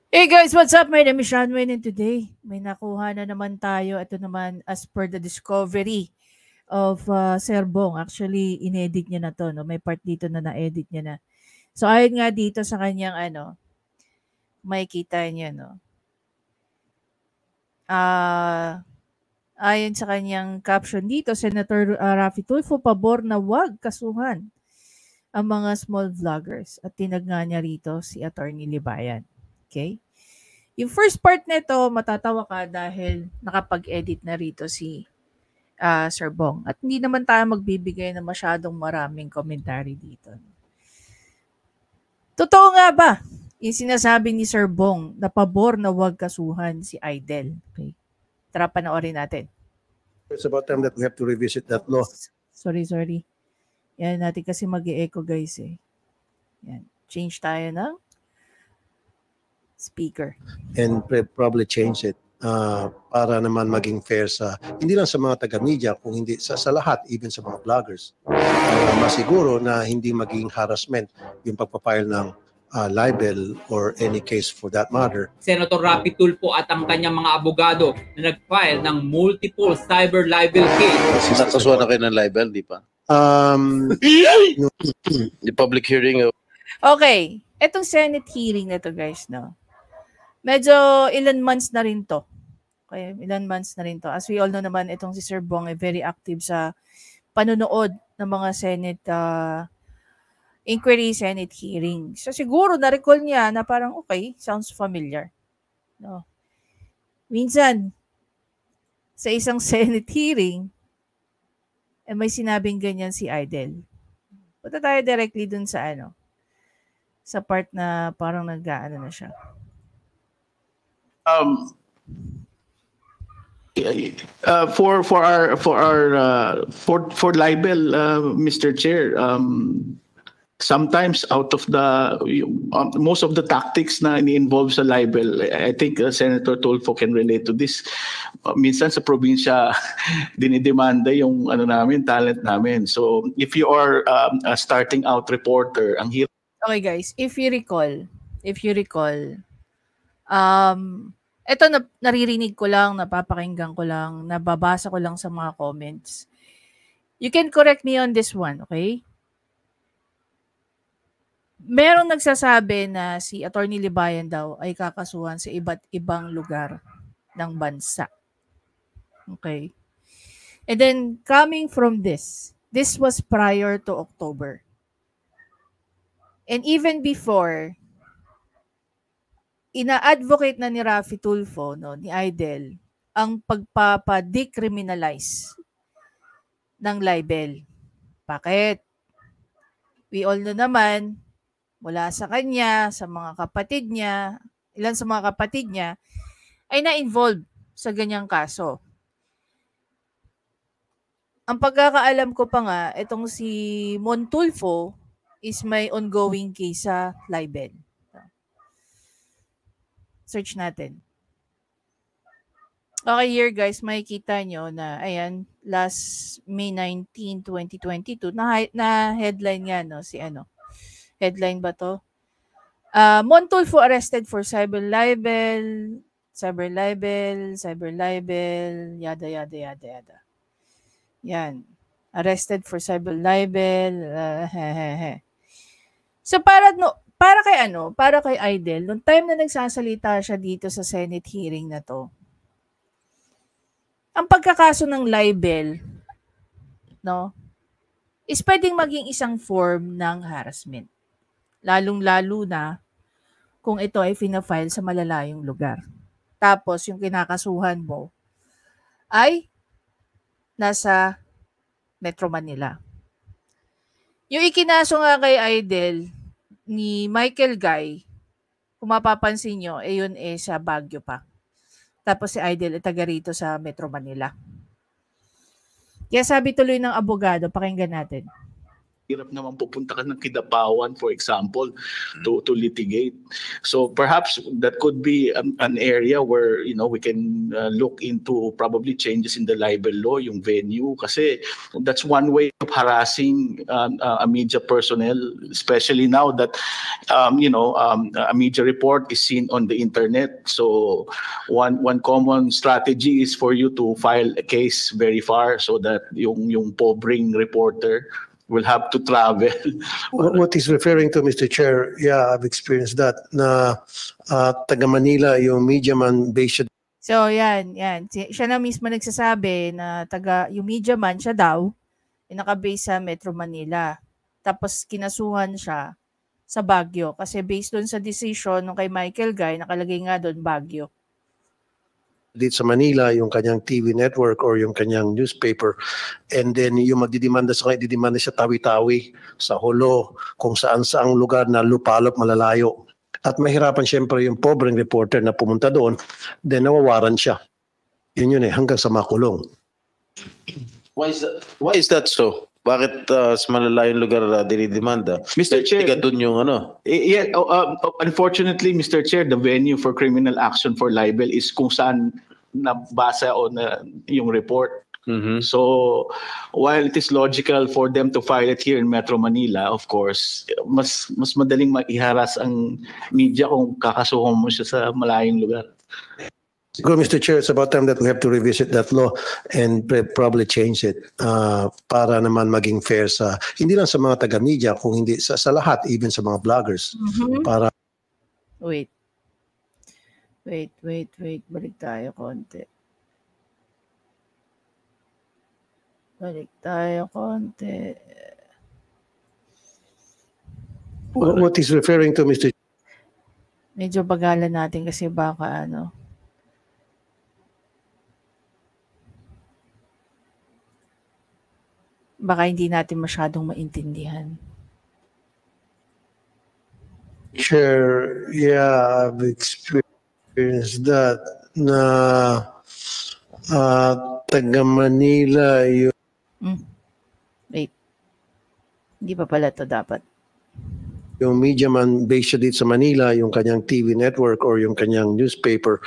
Hey guys, what's up? My name is Sean Wayne and today may nakuha na naman tayo. Ito naman as per the discovery of Sir Bong. Actually, inedit niya na to. No? May part dito na na-edit niya na. So ayon nga dito sa kanyang makikita niya, no? Ayon sa kanyang caption dito, Senator Raffy Tulfo pabor na wag kasuhan ang mga small vloggers at tinag nga niya rito si Attorney Libayan. Okay? Yung first part nito, matatawa ka dahil nakapag-edit na rito si Sir Bong. At hindi naman tayo magbibigay ng masyadong maraming commentary dito. Totoo nga ba yung sinasabi ni Sir Bong na pabor na wag kasuhan si Idel? Okay. Tara panoorin natin. It's about time that we have to revisit that law. Sorry. Yan natin kasi mag-e-echo guys eh. Yan. Change tayo ng speaker. And probably change it para naman maging fair sa, hindi lang sa mga taga-media, kung hindi sa lahat, even sa mga vloggers. Masiguro na hindi maging harassment yung pagpapile ng libel or any case for that matter. Senator Raffy Tulfo at ang kanyang mga abogado na nag-file ng multiple cyber libel case. Nakasuhan na kayo ng libel, di pa? The public hearing. Okay. Etong Senate hearing na to guys, no? Medyo ilan months na rin to. Okay, ilan months na rin to. As we all know naman, itong si Sir Bong ay very active sa panonood ng mga Senate inquiry, Senate hearing. So siguro na-recall niya na parang okay, sounds familiar. No. Minsan, sa isang Senate hearing, may sinabing ganyan si Idel. Punta tayo directly dun sa sa part na parang nag-aano na siya. For libel, Mr. Chair, sometimes out of the most of the tactics na ini-involve sa libel, I think Senator Tulfo can relate to this. Minsan sa probinsya dinidemanda yung namin, talent namin. So if you are a starting out reporter, ang hirap. Okay guys, if you recall, ito naririnig ko lang, napapakinggan ko lang, nababasa ko lang sa mga comments. You can correct me on this one, okay? Merong nagsasabi na si Attorney Libayan daw ay kakasuhan sa iba't ibang lugar ng bansa. Okay? And then, coming from this was prior to October. And even before, ina-advocate na ni Raffy Tulfo, no, ni Idel, ang pagpapa-decriminalize ng libel. Bakit? We all know naman, mula sa kanya, sa mga kapatid niya, ilan sa mga kapatid niya, ay na-involve sa ganyang kaso. Ang pagkakaalam ko pa nga, itong si Mon Tulfo is may ongoing case sa libel. Search natin. Okay, here guys, makikita nyo na, ayan, last May 19, 2022, na headline nga, no, si headline ba to? Mon Tulfo arrested for cyber libel, yada. Yan. Arrested for cyber libel, So para kay Idel, nung time na nagsasalita siya dito sa Senate hearing na to, ang pagkakaso ng libel, no, is pwedeng maging isang form ng harassment. Lalong-lalo na kung ito ay fina-file sa malalayong lugar. Tapos yung kinakasuhan mo ay nasa Metro Manila. Yung ikinaso nga kay Idel ni Michael Guy, kung mapapansin nyo, yun sa Baguio pa. Tapos si Idel taga rito sa Metro Manila. Kaya sabi tuloy ng abogado, pakinggan natin. hirap naman pupunta ka ng Kidapawan, for example, to litigate. So perhaps that could be an area where we can look into probably changes in the libel law, yung venue, kasi that's one way of harassing a media personnel, especially now that a media report is seen on the internet. So one common strategy is for you to file a case very far so that yung pobreng reporter will have to travel. What he's referring to, Mr. Chair, yeah, I've experienced that, na taga Manila, yung media man based. So, yan. Siya na mismo nagsasabi na yung media man, siya daw, naka-base sa Metro Manila. Tapos, kinasuhan siya sa Baguio. Kasi based doon sa decision ng kay Michael Guy, nakalagay nga doon Baguio. Dito sa Manila, yung kanyang TV network or yung kanyang newspaper, and then yung magdidemanda sa kanya, didemanda siya Tawi-Tawi, sa Holo, kung saan-saang lugar na lupalop, malalayo. At mahirapan siyempre yung pobreng reporter na pumunta doon, then nawawaran siya. Yun hanggang sa makulong. Why is that so? Bakit sa malalayong lugar dinidemanda? Mr. Chair, doon yung unfortunately, Mr. Chair, the venue for criminal action for libel is kung saan nabasa o yung report. Mm-hmm. So while it is logical for them to file it here in Metro Manila, of course, mas madaling maiharas ang media kung kakasuhan mo siya sa malayong lugar. Siguro, Mr. Chair, it's about time that we have to revisit that law and probably change it para naman maging fair sa, hindi lang sa mga taga-media, kung hindi sa lahat, even sa mga vloggers. Mm-hmm. Para Wait. Balik tayo konti. What he's referring to, Mr. Medyo bagalan natin kasi baka baka hindi natin masyadong maintindihan. Chair, yeah, I've experienced that na taga Manila yung Wait. Hindi pa pala to dapat. Yung media man based dito sa Manila, yung kanyang TV network or yung kanyang newspaper,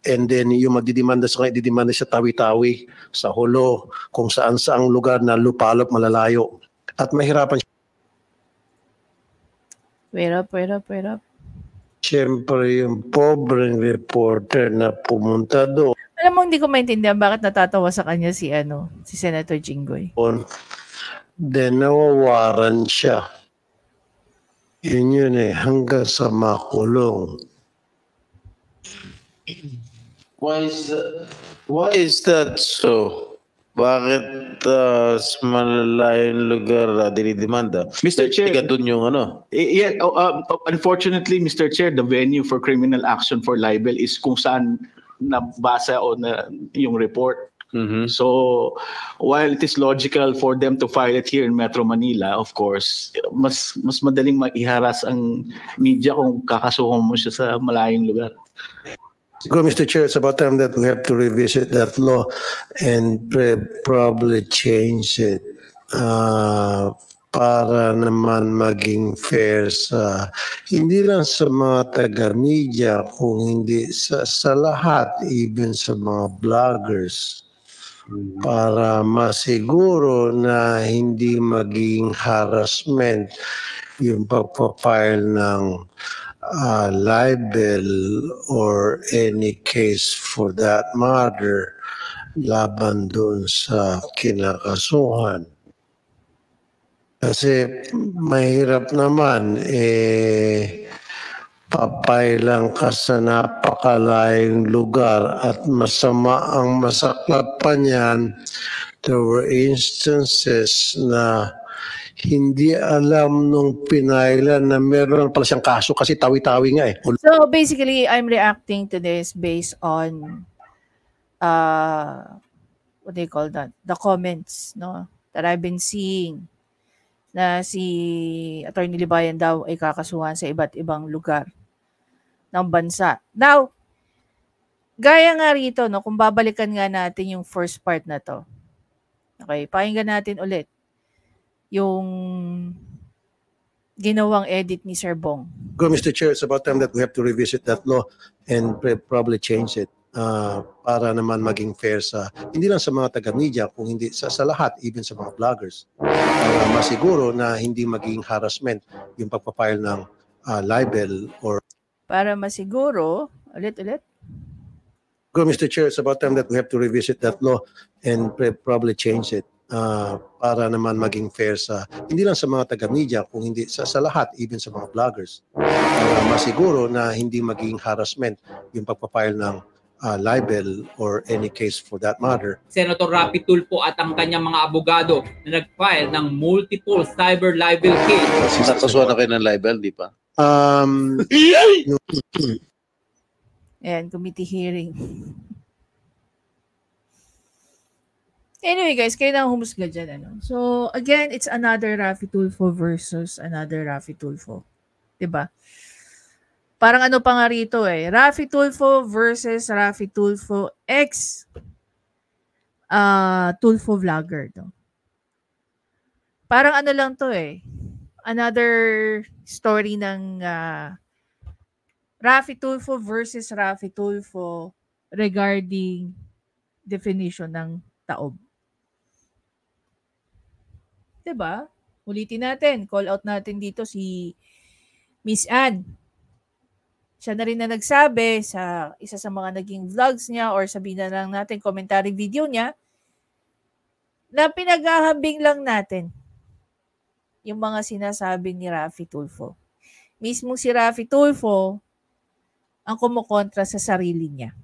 and then yung magdidemanda sa kanya, didemanda siya Tawi-Tawi, sa Holo, kung saan-saang lugar na lupalop, malalayo. At mahirapan Wait up. siyempre yung pobreng reporter na pumunta doon. Alam mo, hindi ko maintindihan bakit natatawa sa kanya si Senator Jinggoy. Then nawawaran siya. Yun hanggang sa makulong. Why is that so? Bakit sa malalayong lugar dinidemanda? Mr. Chair, doon yung unfortunately, Mr. Chair, the venue for criminal action for libel is kung saan nabasa o yung report. Mm-hmm. So while it is logical for them to file it here in Metro Manila, of course, mas madaling maiharas ang media kung kakasuhan mo siya sa malayong lugar. Siguro, Mr. Chair, it's about time that we have to revisit that law and probably change it para naman maging fair sa, hindi lang sa mga taga-media, kung hindi sa lahat, even sa mga vloggers, para masiguro na hindi maging harassment yung pagpapile ng libel or any case for that matter laban doon sa kinakasuhan. Kasi mahirap naman papailang ka sa napakalayong lugar at masama ang masaklap pa niyan. There were instances na hindi alam nung pinailan na meron pala siyang kaso kasi tawi-tawi nga So basically, I'm reacting to this based on what do you call that? The comments, no, that I've been seeing na si Attorney Libayan daw ay kakasuhan sa iba't ibang lugar ng bansa. Now, gaya nga rito, no, kung babalikan nga natin yung first part na to. Okay, pakinggan natin ulit. yung ginawang edit ni Sir Bong. Go, Mr. Chair, it's about time that we have to revisit that law and probably change it para naman maging fair sa, hindi lang sa mga taga-media, kung hindi sa lahat, even sa mga vloggers. Para masiguro na hindi maging harassment yung pagpapile ng libel or... Para masiguro, ulit. Go, Mr. Chair, it's about time that we have to revisit that law and probably change it para naman maging fair sa, hindi lang sa mga taga-media, kung hindi sa lahat, even sa mga vloggers. Para masiguro na hindi maging harassment yung pagpapile ng libel or any case for that matter. Senator Raffy Tulfo at ang kanyang mga abogado na nag-file ng multiple cyber libel case. Nakasuhan na kayo ng libel, di pa? Ayan, committee hearing. Anyway guys, kayo na humusga dyan. Ano? So again, it's another Raffy Tulfo versus another Raffy Tulfo. Diba? Parang ano pa nga rito eh. Raffy Tulfo versus Raffy Tulfo ex Tulfo vlogger. No? Parang ano lang to eh. Another story ng Raffy Tulfo versus Raffy Tulfo regarding definition ng taob. Diba? Ulitin natin. Call out natin dito si Miss Ann. Siya na rin na nagsabi sa isa sa mga naging vlogs niya or sabihin na lang natin commentary video niya na pinaghahambing lang natin yung mga sinasabi ni Raffy Tulfo. Mismo si Raffy Tulfo ang kumukontra sa sarili niya.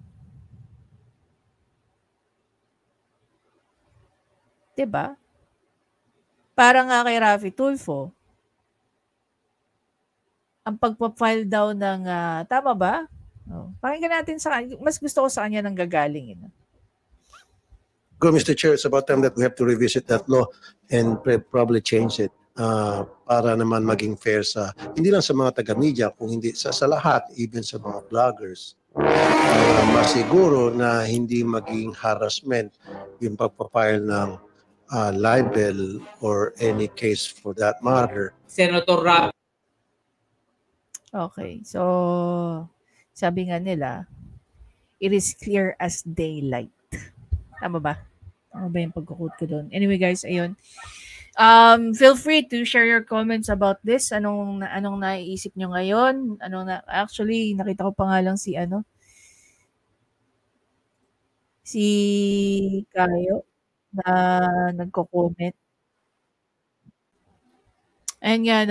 Diba? Para nga kay Raffy Tulfo, ang pagpa-file daw ng, tama ba? Pakinggan natin sa kanya. Mas gusto ko sa kanya nang gagaling. Go, Mr. Chair, it's about time that we have to revisit that law and probably change it para naman maging fair sa, hindi lang sa mga taga-media, kung hindi sa lahat, even sa mga vloggers. Masiguro na hindi maging harassment yung pagpapile ng libel or any case for that matter. Senator Raffy. Okay, so sabi nga nila, it is clear as daylight. Tama ba? Tama ba yung pagkukot ko doon? Anyway guys, ayun. Feel free to share your comments about this. Anong naiisip nyo ngayon? Actually, nakita ko pa nga lang si Kayo na nagko-comment. Ayan nga,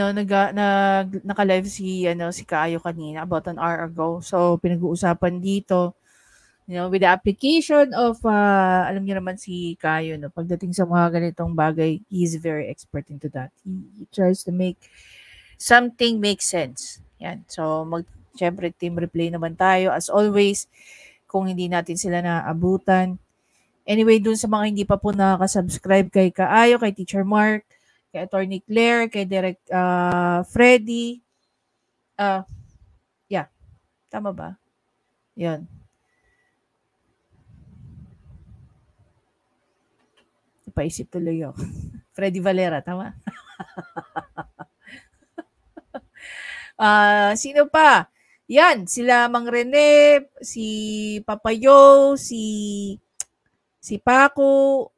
naka-live si Kayo kanina about an hour ago. So, pinag-uusapan dito, with the application of, alam niyo naman si Kayo, pagdating sa mga ganitong bagay, he is very expert into that. He tries to make something make sense. Yan. So, syempre, team replay naman tayo. As always, kung hindi natin sila naabutan. Anyway, dun sa mga hindi pa po nakaka-subscribe kay Kaayo, kay Teacher Mark, kay Attorney Claire, kay Direct Freddy. Yeah. Tama ba? Yan. Napaisip tuloy ako. Freddy Valera, tama? Sino pa? Yan, sila Mang Rene, si Papayo, si Paco,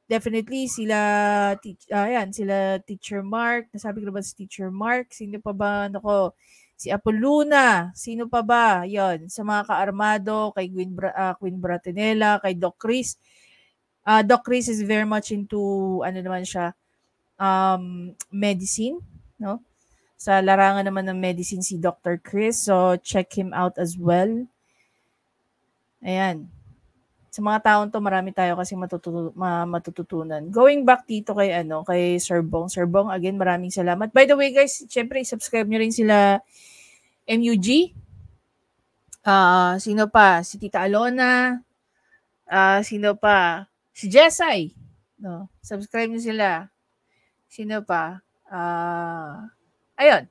definitely sila Teacher Mark. Nasabi ko na ba si Teacher Mark? Sino pa ba? Si Apoluna. Sino pa ba? Yon, sa mga kaarmado, kay Queen Bratinella, kay Doc Chris. Doc Chris is very much into medicine, no? Sa larangan naman ng medicine si Dr. Chris. So check him out as well. Ayan. Sa mga taon to, marami tayo kasi matututunan. Going back dito kay Sir Bong. Sir Bong, again, maraming salamat. By the way, guys, syempre, subscribe nyo rin sila MUG. Sino pa? Si Tita Alona. Sino pa? Si Jessay. No, subscribe nyo sila. Sino pa? Ayun.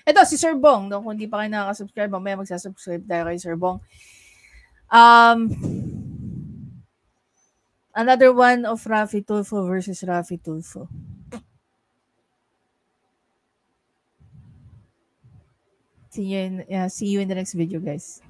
Ito, si Sir Bong. No? Kung di pa kayo nakaka-subscribe, mamaya magsasubscribe tayo kay Sir Bong. Another one of Rafi Tulfo versus Rafi Tulfo. See you in the next video, guys.